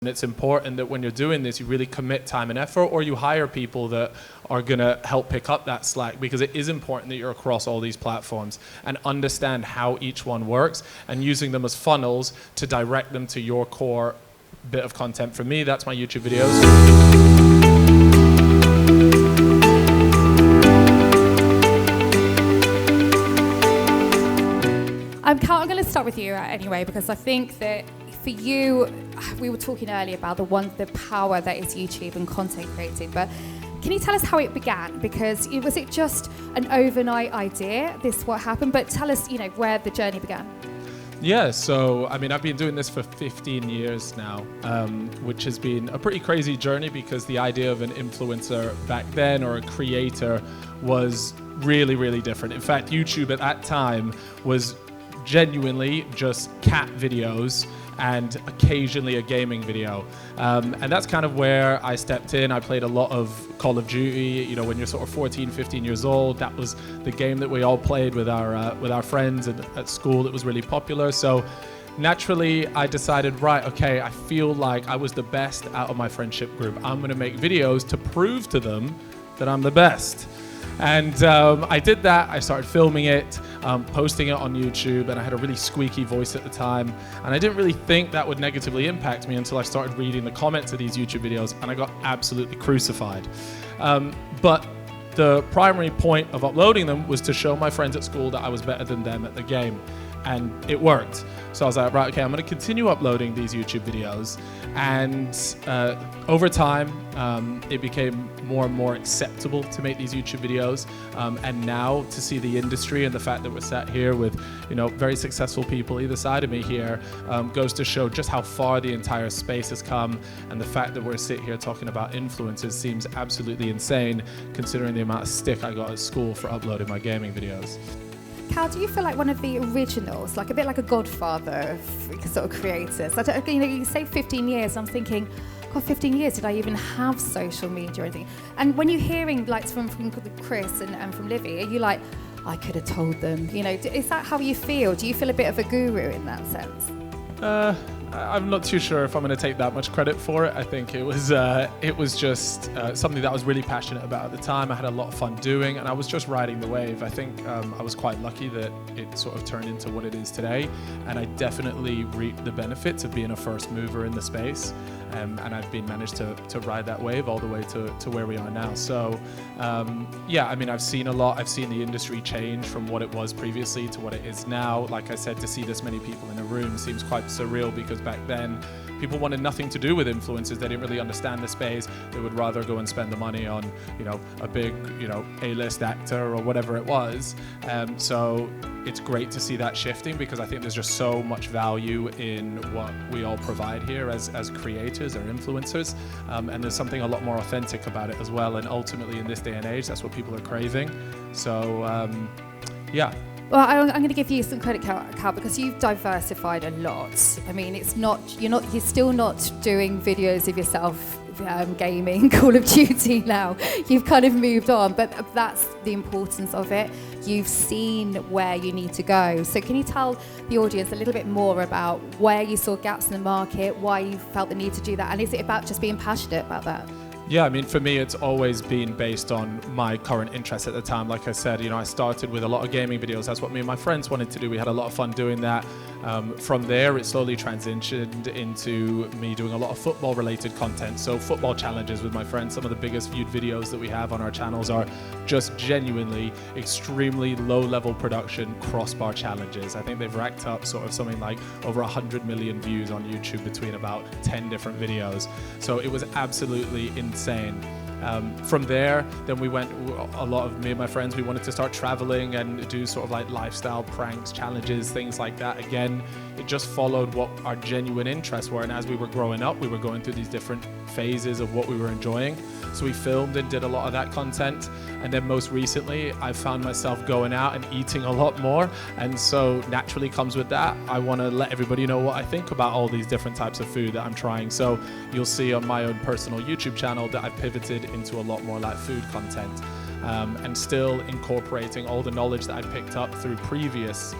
And it's important that when you're doing this, you really commit time and effort, or you hire people that are going to help pick up that slack, because it is important that you're across all these platforms and understand how each one works and using them as funnels to direct them to your core bit of content. For me, that's my YouTube videos. I'm going to start with you anyway, because I think that for you, we were talking earlier about the power that is YouTube and content creating, but can you tell us how it began? Because was it just an overnight idea, this what happened? But tell us, where the journey began. Yeah, so I mean, I've been doing this for 15 years now, which has been a pretty crazy journey, because the idea of an influencer back then, or a creator, was really, really different. In fact, YouTube at that time was genuinely just cat videos and occasionally a gaming video. And that's kind of where I stepped in. I played a lot of Call of Duty. When you're sort of 14, 15 years old, that was the game that we all played with our friends, and at school it was really popular. So naturally I decided, right, okay, I feel like I was the best out of my friendship group. I'm gonna make videos to prove to them that I'm the best. And I did that. I started filming it, posting it on YouTube, and I had a really squeaky voice at the time. And I didn't really think that would negatively impact me until I started reading the comments of these YouTube videos, and I got absolutely crucified. But the primary point of uploading them was to show my friends at school that I was better than them at the game. And it worked. So I was like, right, okay, I'm gonna continue uploading these YouTube videos. And over time, it became more and more acceptable to make these YouTube videos. And now to see the industry and the fact that we're sat here with, very successful people either side of me here, goes to show just how far the entire space has come. And the fact that we're sitting here talking about influencers seems absolutely insane, considering the amount of stick I got at school for uploading my gaming videos. Cal, do you feel like one of the originals, like a bit like a godfather of sort of creators? You say 15 years, and I'm thinking, God, 15 years, did I even have social media or anything? And when you're hearing like from Chris and from Livy, are you like, I could have told them, is that how you feel? Do you feel a bit of a guru in that sense? I'm not too sure if I'm going to take that much credit for it. I think it was just something that I was really passionate about at the time. I had a lot of fun doing, and I was just riding the wave. I think I was quite lucky that it sort of turned into what it is today, and I definitely reaped the benefits of being a first mover in the space, and I've been managed to ride that wave all the way to where we are now. So yeah, I mean, I've seen a lot. I've seen the industry change from what it was previously to what it is now. Like I said, to see this many people in a room seems quite surreal, because back then people wanted nothing to do with influencers. They didn't really understand the space. They would rather go and spend the money on a big A-list actor or whatever it was. So it's great to see that shifting, because I think there's just so much value in what we all provide here as creators or influencers, and there's something a lot more authentic about it as well. And ultimately in this day and age, that's what people are craving. So yeah. Well, I'm going to give you some credit, Cal, because you've diversified a lot. I mean, you're still not doing videos of yourself gaming Call of Duty now. You've kind of moved on, but that's the importance of it. You've seen where you need to go. So can you tell the audience a little bit more about where you saw gaps in the market, why you felt the need to do that, and is it about just being passionate about that? Yeah, I mean, for me, it's always been based on my current interests at the time. Like I said, I started with a lot of gaming videos. That's what me and my friends wanted to do. We had a lot of fun doing that. From there, it slowly transitioned into me doing a lot of football-related content. So football challenges with my friends. Some of the biggest viewed videos that we have on our channels are just genuinely extremely low-level production crossbar challenges. I think they've racked up sort of something like over 100 million views on YouTube between about 10 different videos. So it was absolutely insane. From there, then me and my friends, we wanted to start traveling and do sort of like lifestyle pranks, challenges, things like that. Again, it just followed what our genuine interests were. And as we were growing up, we were going through these different phases of what we were enjoying. So we filmed and did a lot of that content. And then most recently, I found myself going out and eating a lot more. And so naturally comes with that, I want to let everybody know what I think about all these different types of food that I'm trying. So you'll see on my own personal YouTube channel that I've pivoted into a lot more like food content, and still incorporating all the knowledge that I picked up through previous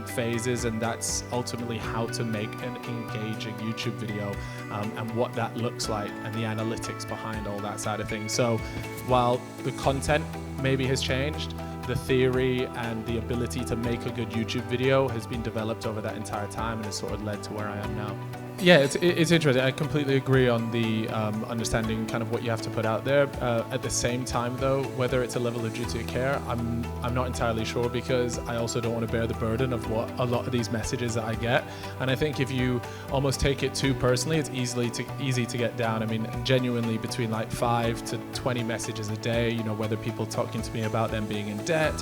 phases, and that's ultimately how to make an engaging YouTube video, and what that looks like, and the analytics behind all that side of things. So while the content maybe has changed, the theory and the ability to make a good YouTube video has been developed over that entire time, and has sort of led to where I am now. Yeah, it's interesting. I completely agree on the understanding kind of what you have to put out there. At the same time, though, whether it's a level of duty of care, I'm not entirely sure, because I also don't want to bear the burden of what a lot of these messages that I get. And I think if you almost take it too personally, it's easy to get down. I mean, genuinely, between like 5 to 20 messages a day, you know, whether people talking to me about them being in debt,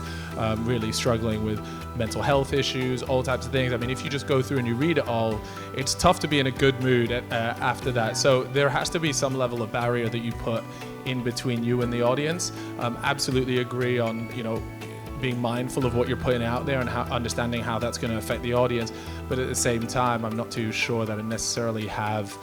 really struggling with mental health issues, all types of things. I mean, if you just go through and you read it all, it's tough to be in a good mood after that. So there has to be some level of barrier that you put in between you and the audience. Absolutely agree on, you know, being mindful of what you're putting out there and understanding how that's going to affect the audience. But at the same time, I'm not too sure that I necessarily have,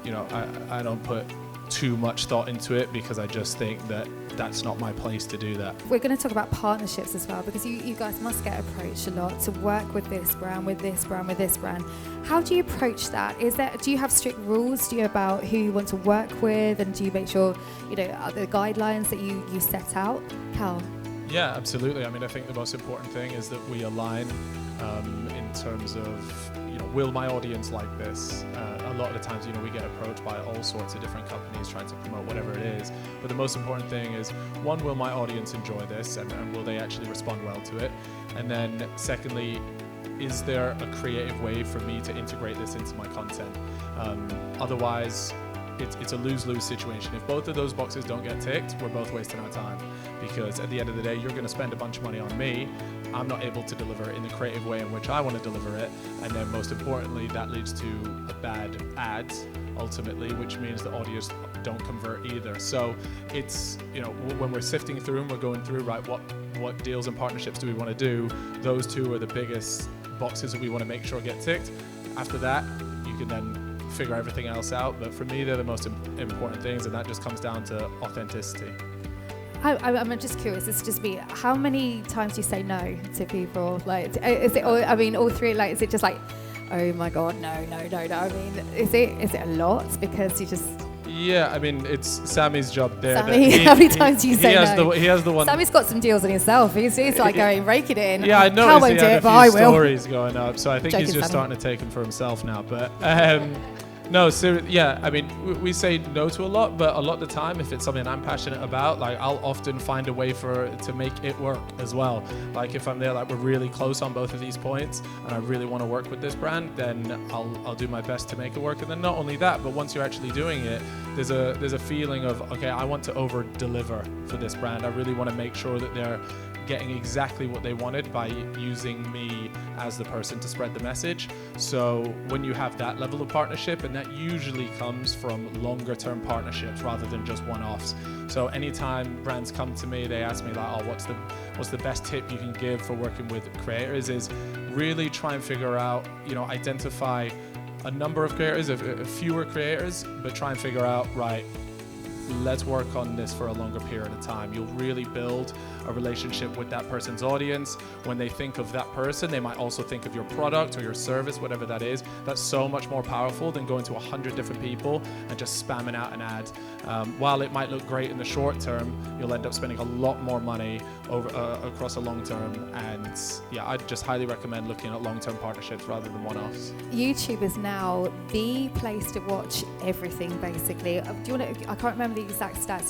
you know, I don't put too much thought into it, because I just think that that's not my place to do that. We're going to talk about partnerships as well, because you guys must get approached a lot to work with this brand, with this brand, with this brand. How do you approach that? Do you have strict rules? Do you about who you want to work with, and do you make sure, you know, are the guidelines that you set out? Cal? Yeah, absolutely. I mean, I think the most important thing is that we align in terms of, you know, will my audience like this? A lot of the times, you know, we get approached by all sorts of different companies trying to promote whatever it is. But the most important thing is, one, will my audience enjoy this, and will they actually respond well to it? And then secondly, is there a creative way for me to integrate this into my content? Otherwise, it's a lose-lose situation. If both of those boxes don't get ticked, we're both wasting our time, because at the end of the day, you're going to spend a bunch of money on me. I'm not able to deliver it in the creative way in which I want to deliver it, and then most importantly, that leads to a bad ad ultimately, which means the audience don't convert either. So it's, you know, when we're sifting through and we're going through, right, what deals and partnerships do we want to do? Those two are the biggest boxes that we want to make sure get ticked. After that, you can then figure everything else out. But for me, they're the most important things, and that just comes down to authenticity. I'm just curious, it's just me, how many times do you say no to people? Like, is it, I mean, all three, like, is it just like, oh my God, no. I mean, is it a lot? Because you just... Yeah, I mean, it's Sammy's job there. Sammy, how many times do you say no? He has the one. Sammy's got some deals on himself. He's like going, rake it in. Yeah, I know. I won't do it, but I will. Stories going up, so I think he's just starting to take them for himself now. But no, yeah, I mean, we say no to a lot, but a lot of the time, if it's something I'm passionate about, like, I'll often find a way to make it work as well. Like, if I'm there, like, we're really close on both of these points, and I really want to work with this brand, then I'll do my best to make it work. And then not only that, but once you're actually doing it, there's a feeling of, okay, I want to over deliver for this brand. I really want to make sure that they're getting exactly what they wanted by using me as the person to spread the message. So when you have that level of partnership, and that usually comes from longer term partnerships rather than just one-offs. So anytime brands come to me, they ask me like, oh, what's the best tip you can give for working with creators, is really try and figure out, you know, identify a number of creators, fewer creators, but try and figure out, right, let's work on this for a longer period of time. You'll really build a relationship with that person's audience. When they think of that person, they might also think of your product or your service, whatever that is. That's so much more powerful than going to 100 different people and just spamming out an ad. While it might look great in the short term, you'll end up spending a lot more money across a long term. And yeah, I'd just highly recommend looking at long-term partnerships rather than one-offs. YouTube is now the place to watch everything, basically. Do you want to? I can't remember the exact stats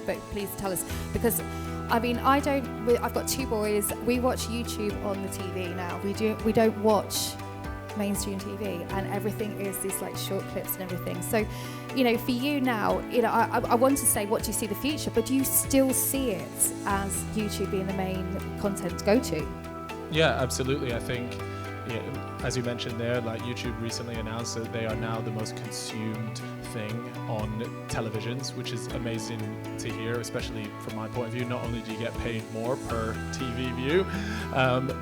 but please tell us, because I mean, I've got two boys. We watch YouTube on the TV now. We don't watch mainstream TV, and everything is these like short clips and everything. So, you know, for you now, you know, I want to say, what do you see the future? But do you still see it as YouTube being the main content go-to? Yeah, absolutely. I think as you mentioned there, like YouTube recently announced that they are now the most consumed thing on televisions, which is amazing to hear, especially from my point of view. Not only do you get paid more per TV view,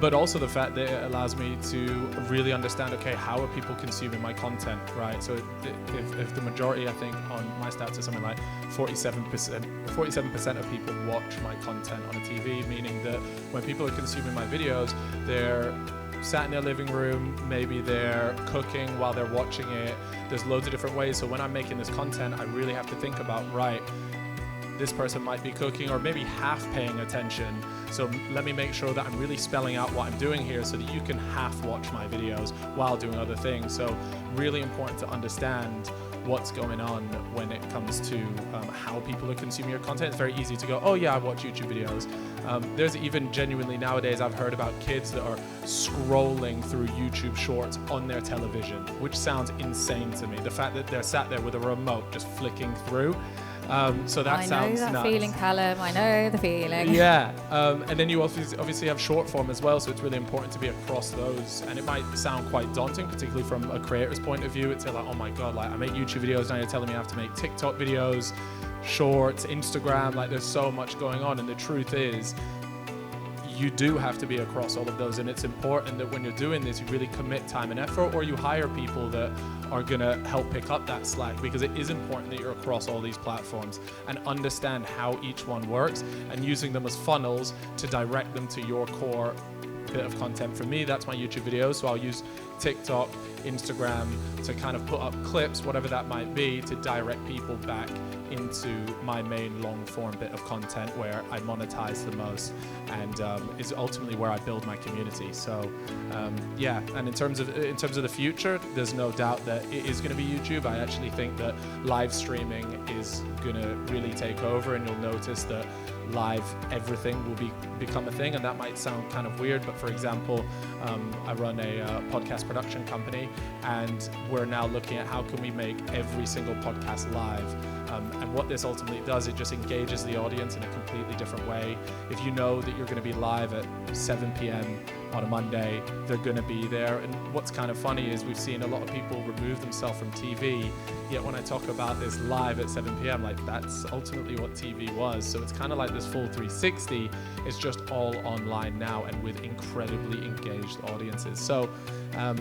but also the fact that it allows me to really understand, okay, how are people consuming my content, right? So if the majority, I think on my stats are something like 47% of people watch my content on a TV, meaning that when people are consuming my videos, they're sat in their living room, maybe they're cooking while they're watching it. There's loads of different ways. So when I'm making this content, I really have to think about, right, this person might be cooking or maybe half paying attention. So let me make sure that I'm really spelling out what I'm doing here so that you can half watch my videos while doing other things. So really important to understand what's going on when it comes to how people are consuming your content. It's very easy to go, oh yeah, I watch YouTube videos. There's even genuinely nowadays, I've heard about kids that are scrolling through YouTube shorts on their television, which sounds insane to me. The fact that they're sat there with a remote just flicking through. So that sounds nuts. I know that feeling, Callum. I know the feeling. Yeah, and then you obviously have short form as well, so it's really important to be across those. And it might sound quite daunting, particularly from a creator's point of view. It's like, oh my God, like I make YouTube videos, now you're telling me I have to make TikTok videos, shorts, Instagram, like there's so much going on. And the truth is, you do have to be across all of those, and it's important that when you're doing this, you really commit time and effort, or you hire people that are gonna help pick up that slack, because it is important that you're across all these platforms and understand how each one works and using them as funnels to direct them to your core bit of content. For me, that's my YouTube videos, so I'll use TikTok, Instagram to kind of put up clips, whatever that might be, to direct people back into my main long form bit of content where I monetize the most, and is ultimately where I build my community. So yeah, and in terms of the future, there's no doubt that it is going to be YouTube. I actually think that live streaming is going to really take over, and you'll notice that live everything will become a thing. And that might sound kind of weird, but for example, I run a podcast production company, and we're now looking at how can we make every single podcast live. And what this ultimately does, it just engages the audience in a completely different way. If you know that you're going to be live at 7 p.m. on a Monday, they're going to be there. And what's kind of funny is we've seen a lot of people remove themselves from TV, yet when I talk about this live at 7 p.m., like that's ultimately what TV was. So it's kind of like this full 360. It's just all online now and with incredibly engaged audiences. So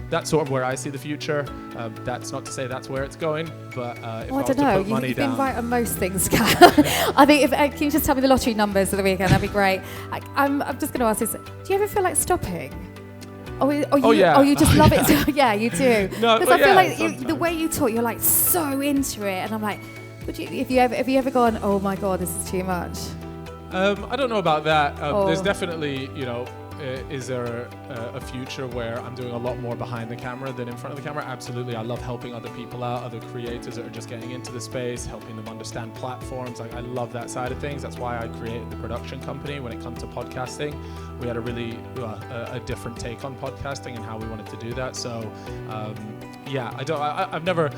that's sort of where I see the future. That's not to say that's where it's going, but if I was to put money you've down. been right on most things, Kat. I think can you just tell me the lottery numbers of the weekend? That'd be great. I'm just going to ask this: do you ever feel like stopping? Or you just love it? Yeah, you do. No, because I feel like the way you talk, you're like so into it, and I'm like, have you ever gone, oh my God, this is too much? I don't know about that. There's definitely, is there a future where I'm doing a lot more behind the camera than in front of the camera? Absolutely. I love helping other people out, other creators that are just getting into the space, helping them understand platforms. Like, I love that side of things. That's why I created the production company. When it comes to podcasting, we had a really a different take on podcasting and how we wanted to do that. So yeah, I've never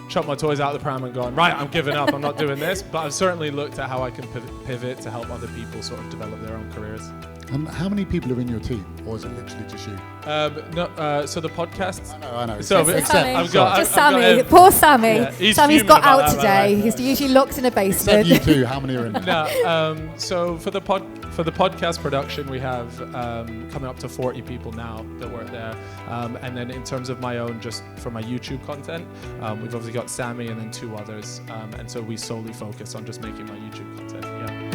chucked my toys out of the pram and gone, right, I'm giving up, I'm not doing this. But I've certainly looked at how I can pivot to help other people sort of develop their own careers. And how many people are in your team, or is it literally just you? No, so the podcast. I know. So Sammy. Poor Sammy. Yeah, Sammy's got out today. He's usually locked in a basement. You two, how many are in? No, so for the podcast production, we have coming up to 40 people now that work there. And then in terms of my own, just for my YouTube content, we've obviously got Sammy and then 2 others. And so we solely focus on just making my YouTube content. Yeah.